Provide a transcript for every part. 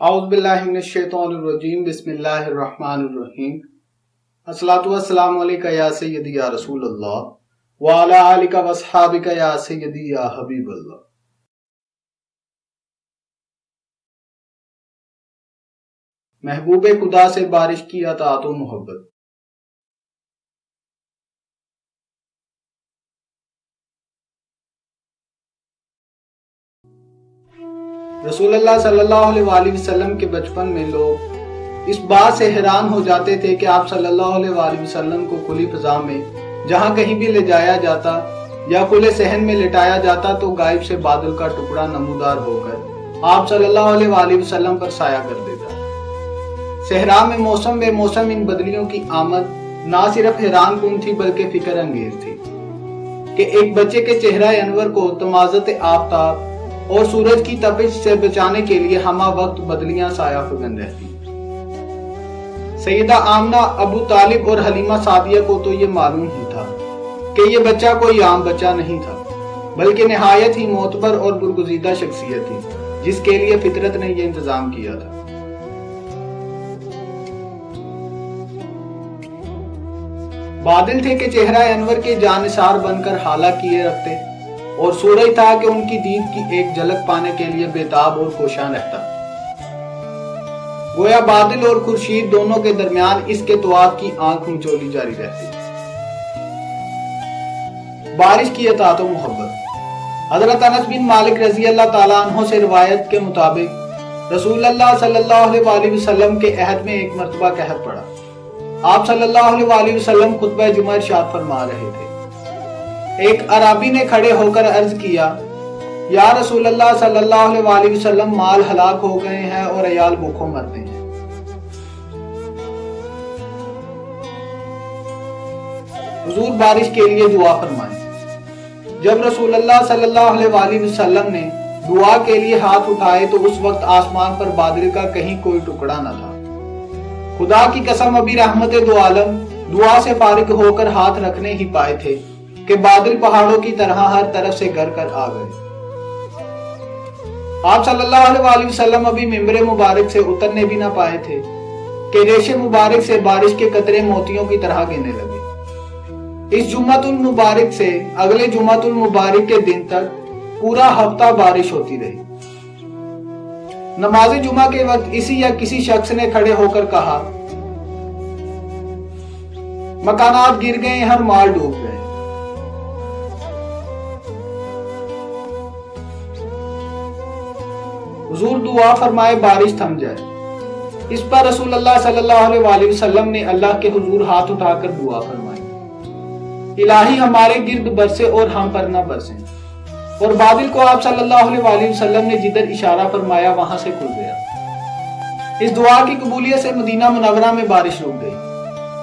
اعوذ باللہ من الشیطان الرجیم بسم اللہ الرحمن الرحیم الصلاۃ والسلام علیکہ یا سیدی یا رسول اللہ وعلی آلک واصحابک یا سیدی یا حبیب اللہ۔ محبوب خدا سے بارش کی اطاعت و محبت۔ رسول اللہ صلی اللہ علیہ وسلم کے بچپن میں لوگ اس بات سے حیران ہو جاتے تھے کہ آپ صلی اللہ علیہ وسلم کو کھلی فضا میں جہاں کہیں بھی لے جایا جاتا یا کھلے صحن میں لٹایا جاتا تو غائب سے بادل کا ٹکڑا نمودار ہو کر آپ صلی اللہ علیہ وسلم پر سایہ کر دیتا۔ صحرا میں موسم بے موسم ان بدلیوں کی آمد نہ صرف حیران کن تھی بلکہ فکر انگیز تھی کہ ایک بچے کے چہرہ انور کو تمازت آفتاب اور سورج کی تپش سے بچانے کے لیے ہمہ وقت بدلیاں سایہ فگن رہتی۔ سیدہ آمنہ، ابو طالب اور حلیمہ سعدیہ کو تو یہ معلوم ہی تھا کہ یہ بچہ کوئی عام بچہ نہیں تھا بلکہ نہایت ہی معتبر اور برگزیدہ شخصیت تھی جس کے لیے فطرت نے یہ انتظام کیا تھا۔ بادل تھے کہ چہرہ انور کے جانثار بن کر حالہ کیے رکھتے اور سورج تھا کہ ان کی دید کی ایک جھلک پانے کے لیے بےتاب اور کوشاں رہتا۔ گویا بادل اور خورشید دونوں کے درمیان اس کے طواف کی آنکھ مچولی جاری رہتی۔ بارش کی اطاعت و محبت۔ حضرت انس بن مالک رضی اللہ تعالیٰ عنہ سے روایت کے مطابق رسول اللہ صلی اللہ علیہ وسلم کے عہد میں ایک مرتبہ قحط پڑا۔ آپ صلی اللہ علیہ وسلم خطبہ جمعہ ارشاد فرما رہے تھے۔ ایک عرابی نے کھڑے ہو کر عرض کیا، یا رسول اللہ صلی اللہ علیہ وسلم، مال ہلاک ہو گئے ہیں اور عیال بھوکوں مرتے ہیں۔ حضور بارش کے لیے دعا فرمائیں۔ جب رسول اللہ صلی اللہ علیہ وسلم نے دعا کے لیے ہاتھ اٹھائے تو اس وقت آسمان پر بادل کا کہیں کوئی ٹکڑا نہ تھا۔ خدا کی قسم ابھی رحمت دو عالم دعا سے فارغ ہو کر ہاتھ رکھنے ہی پائے تھے کہ بادل پہاڑوں کی طرح ہر طرف سے گر کر آ گئے۔ آپ صلی اللہ علیہ وسلم ابھی ممبر مبارک سے اترنے بھی نہ پائے تھے کہ ریش مبارک سے بارش کے قطرے موتیوں کی طرح گرنے لگے۔ اس جمعۃ المبارک سے اگلے جمعۃ المبارک کے دن تک پورا ہفتہ بارش ہوتی رہی۔ نماز جمعہ کے وقت اسی یا کسی شخص نے کھڑے ہو کر کہا، مکانات گر گئے ہیں اور مال ڈوب گئے۔ حضور دعا فرمائے بارش تھم جائے۔ اس پر رسول اللہ صلی اللہ علیہ وسلم نے اللہ کے حضور ہاتھ اٹھا کر دعا فرمائی، الہی ہمارے گرد برسے اور ہم پر نہ برسیں، اور بادل کو آپ صلی اللہ علیہ وسلم نے جدھر اشارہ فرمایا وہاں سے کھل گیا۔ اس دعا کی قبولیت سے مدینہ منورہ میں بارش رک گئی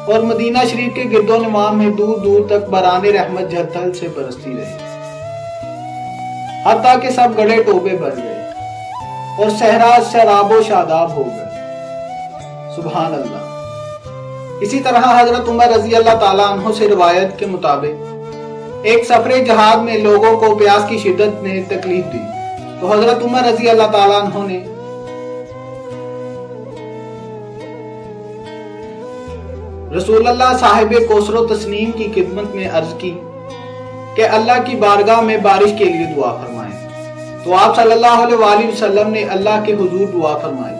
اور مدینہ شریف کے گرد و نواح میں دور دور تک باران رحمت جھلتھل سے برستی رہی، حتیٰ کہ سب گڑھے ٹوبے بھر گئے اور صحرا سیراب و شاداب ہو گئے۔ سبحان اللہ۔ اسی طرح حضرت عمر رضی اللہ تعالیٰ عنہ سے روایت کے مطابق ایک سفر جہاد میں لوگوں کو پیاس کی شدت نے تکلیف دی تو حضرت عمر رضی اللہ تعالیٰ عنہ نے رسول اللہ صاحب کوثر و تسنیم کی خدمت میں عرض کی کہ اللہ کی بارگاہ میں بارش کے لیے دعا فرمائیں، تو آپ صلی اللہ علیہ وسلم نے اللہ کے حضور دعا فرمائی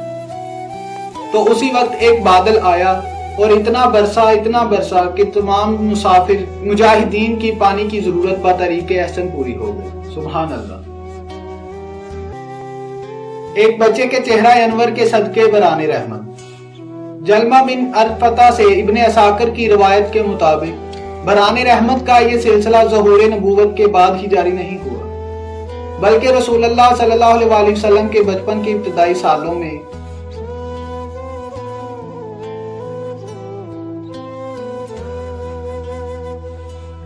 تو اسی وقت ایک بادل آیا اور اتنا برسا کہ تمام مسافر مجاہدین کی پانی کی ضرورت بطریق احسن پوری ہو گئی۔ سبحان اللہ۔ ایک بچے کے چہرہ انور کے صدقے بران رحمت۔ جلمہ بن ارفطہ سے ابن عساکر کی روایت کے مطابق بران رحمت کا یہ سلسلہ ظہور نبوت کے بعد ہی جاری نہیں ہوا بلکہ رسول اللہ صلی اللہ علیہ وسلم کے بچپن کے ابتدائی سالوں میں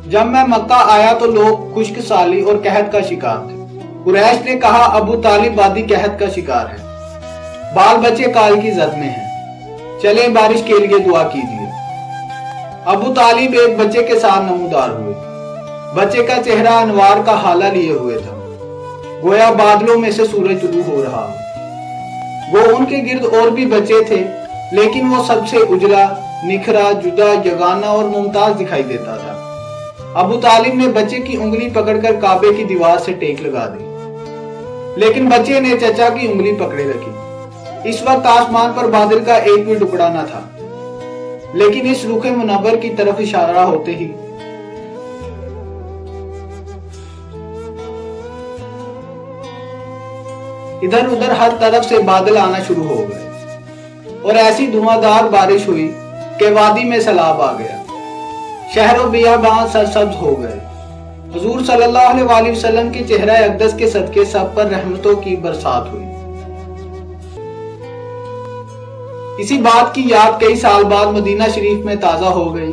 جب میں مکہ آیا تو لوگ خشک سالی اور قحط کا شکار تھے۔ قریش نے کہا، ابو طالب وادی قحط کا شکار ہے، بال بچے کال کی زد میں ہیں، چلیں بارش کے لیے دعا کیجیے۔ ابو طالب ایک بچے کے ساتھ نمودار ہوئے۔ بچے کا چہرہ انوار کا حالہ لیے ہوئے تھا، گویا بادلوں میں سے سورج طلوع ہو رہا ہو۔ وہ ان کے گرد اور بھی بچے تھے، لیکن وہ سب سے اجلا، نکھرا، جدا، یگانہ اور ممتاز دکھائی دیتا تھا۔ ابو طالب نے بچے کی انگلی پکڑ کر کعبے کی دیوار سے ٹیک لگا دی، لیکن بچے نے چچا کی انگلی پکڑے رکھی۔ اس وقت آسمان پر بادل کا ایک بھی ٹکڑا نہ تھا، لیکن اس رخ منور کی طرف اشارہ ہوتے ہی ادھر ادھر ہر طرف سے بادل آنا شروع ہو گئے اور ایسی دھواں دار بارش ہوئی کہ وادی میں سیلاب آ گیا، شہر و بیاباں سرسبز ہو گئے۔ حضور صلی اللہ علیہ وآلہ وسلم کے چہرہ اقدس کے صدقے سب پر رحمتوں کی برسات ہوئی۔ اسی بات کی یاد کئی سال بعد مدینہ شریف میں تازہ ہو گئی،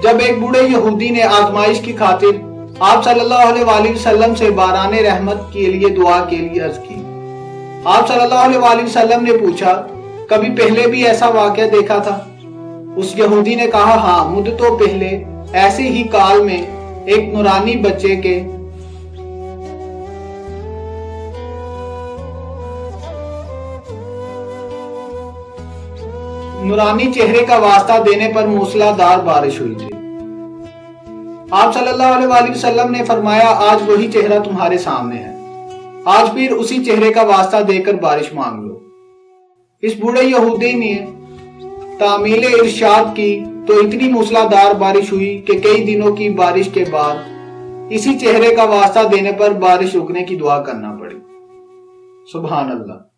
جب ایک بوڑھے یہودی نے آزمائش کی خاطر آپ صلی اللہ علیہ وآلہ وسلم سے باران رحمت کے لیے دعا کے لیے عرض کی۔ آپ صلی اللہ علیہ وآلہ وسلم نے پوچھا، کبھی پہلے بھی ایسا واقعہ دیکھا تھا؟ اس یہودی نے کہا، ہاں، مدتوں پہلے ایسے ہی کال میں ایک نورانی بچے کے نورانی چہرے کا واسطہ دینے پر موسلا دار بارش ہوئی تھی۔ آپ صلی اللہ علیہ وآلہ وسلم نے فرمایا، آج وہی چہرہ تمہارے سامنے ہے، آج پھر اسی چہرے کا واسطہ دے کر بارش مانگ لو۔ اس بوڑھے یہودی نے تعمیل ارشاد کی تو اتنی موسلا دار بارش ہوئی کہ کئی دنوں کی بارش کے بعد اسی چہرے کا واسطہ دینے پر بارش رکنے کی دعا کرنا پڑی۔ سبحان اللہ۔